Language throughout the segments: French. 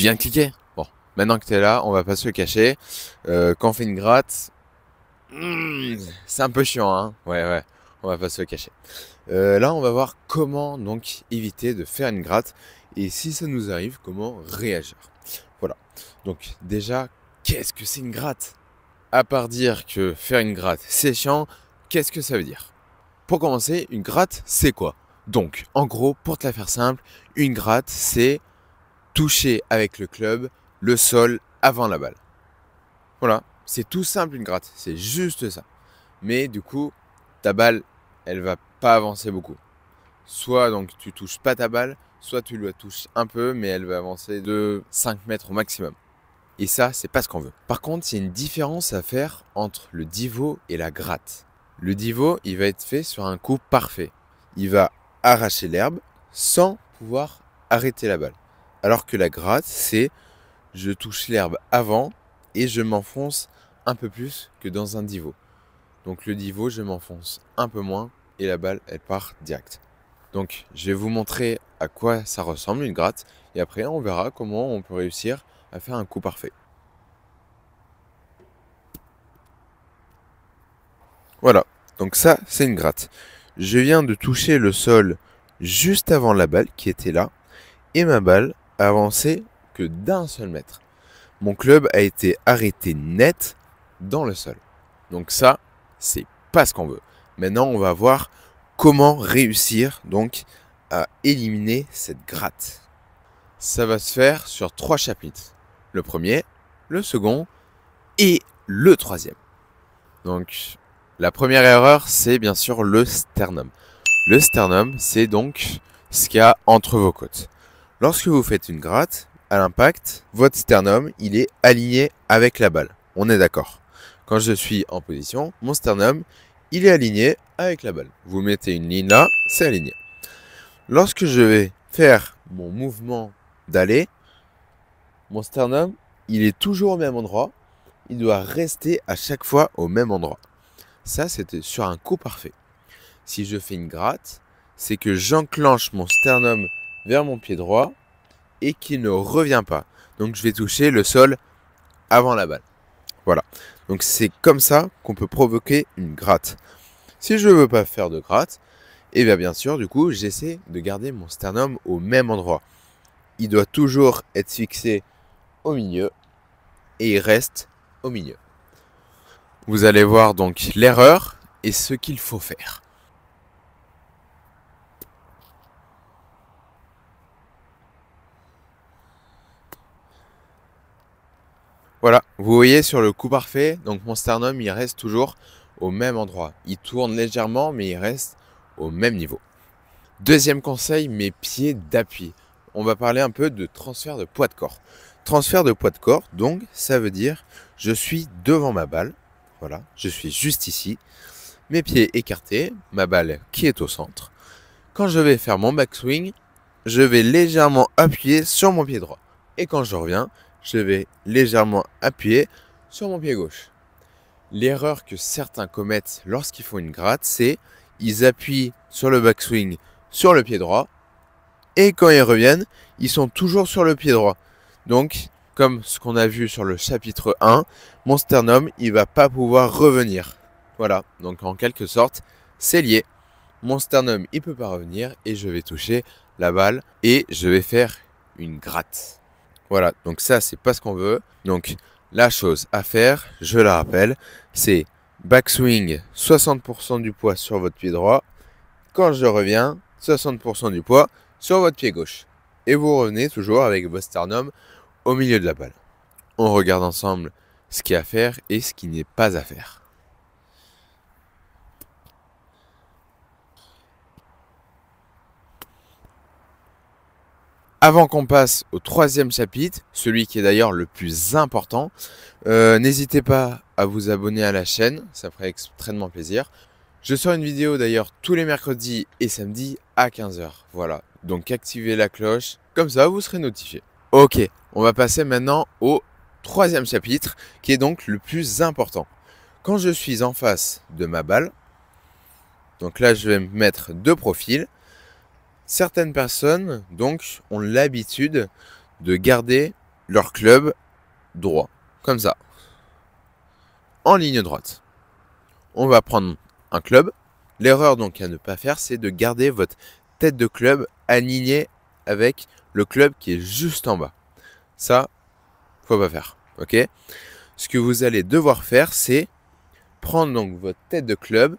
Tu viens de cliquer? Bon, maintenant que tu es là, on va pas se le cacher. Quand on fait une gratte, c'est un peu chiant, hein. Ouais, on va pas se le cacher. Là, on va voir comment donc éviter de faire une gratte et si ça nous arrive, comment réagir. Voilà. Donc déjà, qu'est-ce que c'est une gratte? À part dire que faire une gratte, c'est chiant, qu'est-ce que ça veut dire? Pour commencer, une gratte, c'est quoi? Donc, en gros, pour te la faire simple, une gratte, c'est toucher avec le club le sol avant la balle. Voilà, c'est tout simple une gratte, c'est juste ça. Mais du coup, ta balle, elle va pas avancer beaucoup. Soit donc tu touches pas ta balle, soit tu la touches un peu, mais elle va avancer de 5 mètres au maximum. Et ça, c'est pas ce qu'on veut. Par contre, il y a une différence à faire entre le divot et la gratte. Le divot, il va être fait sur un coup parfait. Il va arracher l'herbe sans pouvoir arrêter la balle. Alors que la gratte, c'est je touche l'herbe avant et je m'enfonce un peu plus que dans un divot. Donc le divot, je m'enfonce un peu moins et la balle, elle part direct. Donc je vais vous montrer à quoi ça ressemble une gratte et après on verra comment on peut réussir à faire un coup parfait. Voilà, donc ça c'est une gratte. Je viens de toucher le sol juste avant la balle qui était là et ma balle a avancé que d'un seul mètre. Mon club a été arrêté net dans le sol. Donc ça, c'est pas ce qu'on veut. Maintenant, on va voir comment réussir donc à éliminer cette gratte. Ça va se faire sur 3 chapitres. Le premier, le second et le troisième. Donc, la première erreur, c'est bien sûr le sternum. Le sternum, c'est donc ce qu'il y a entre vos côtes. Lorsque vous faites une gratte, à l'impact, votre sternum, il est aligné avec la balle. On est d'accord. Quand je suis en position, mon sternum, il est aligné avec la balle. Vous mettez une ligne là, c'est aligné. Lorsque je vais faire mon mouvement d'aller, mon sternum, il est toujours au même endroit. Il doit rester à chaque fois au même endroit. Ça, c'était sur un coup parfait. Si je fais une gratte, c'est que j'enclenche mon sternum vers mon pied droit et qu'il ne revient pas. Donc je vais toucher le sol avant la balle. Voilà. Donc c'est comme ça qu'on peut provoquer une gratte. Si je ne veux pas faire de gratte, et bien sûr, du coup, j'essaie de garder mon sternum au même endroit. Il doit toujours être fixé au milieu et il reste au milieu. Vous allez voir donc l'erreur et ce qu'il faut faire. Voilà, vous voyez sur le coup parfait, donc mon sternum il reste toujours au même endroit. Il tourne légèrement mais il reste au même niveau. Deuxième conseil, mes pieds d'appui. On va parler un peu de transfert de poids de corps. Transfert de poids de corps, donc ça veut dire je suis devant ma balle, voilà, je suis juste ici, mes pieds écartés, ma balle qui est au centre. Quand je vais faire mon backswing, je vais légèrement appuyer sur mon pied droit. Et quand je reviens, je vais légèrement appuyer sur mon pied gauche. L'erreur que certains commettent lorsqu'ils font une gratte, c'est ils appuient sur le backswing sur le pied droit et quand ils reviennent, ils sont toujours sur le pied droit. Donc, comme ce qu'on a vu sur le chapitre 1, mon sternum, il va pas pouvoir revenir. Voilà, donc en quelque sorte, c'est lié. Mon sternum, il peut pas revenir et je vais toucher la balle et je vais faire une gratte. Voilà, donc ça, c'est pas ce qu'on veut. Donc, la chose à faire, je la rappelle, c'est backswing, 60% du poids sur votre pied droit. Quand je reviens, 60% du poids sur votre pied gauche. Et vous revenez toujours avec votre sternum au milieu de la balle. On regarde ensemble ce qu'il y a à faire et ce qui n'est pas à faire. Avant qu'on passe au troisième chapitre, celui qui est d'ailleurs le plus important, n'hésitez pas à vous abonner à la chaîne, ça ferait extrêmement plaisir. Je sors une vidéo d'ailleurs tous les mercredis et samedis à 15 h. Voilà, donc activez la cloche, comme ça vous serez notifié. Ok, on va passer maintenant au troisième chapitre, qui est donc le plus important. Quand je suis en face de ma balle, donc là je vais me mettre de profil. Certaines personnes donc ont l'habitude de garder leur club droit, comme ça, en ligne droite. On va prendre un club. L'erreur donc à ne pas faire, c'est de garder votre tête de club alignée avec le club qui est juste en bas. Ça, faut pas faire, ok? Ce que vous allez devoir faire, c'est prendre donc votre tête de club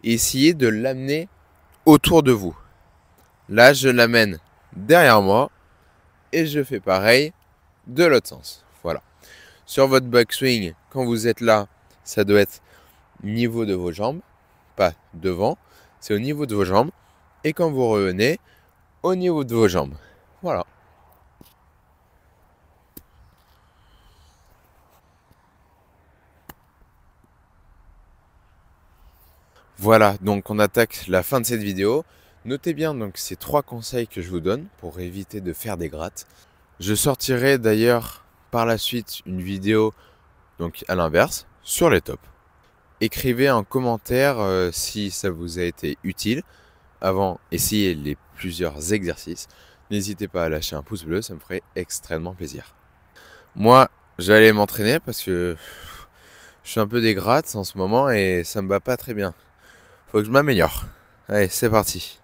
et essayer de l'amener autour de vous. Là, je l'amène derrière moi et je fais pareil de l'autre sens. Voilà. Sur votre backswing, quand vous êtes là, ça doit être au niveau de vos jambes, pas devant, c'est au niveau de vos jambes. Et quand vous revenez, au niveau de vos jambes. Voilà. Voilà, donc on attaque la fin de cette vidéo. Notez bien donc ces 3 conseils que je vous donne pour éviter de faire des grattes. Je sortirai d'ailleurs par la suite une vidéo donc à l'inverse sur les tops. Écrivez en commentaire si ça vous a été utile. Avant, essayez les plusieurs exercices. N'hésitez pas à lâcher un pouce bleu, ça me ferait extrêmement plaisir. Moi, je vais aller m'entraîner parce que je suis un peu des grattes en ce moment et ça me va pas très bien. Faut que je m'améliore. Allez, c'est parti.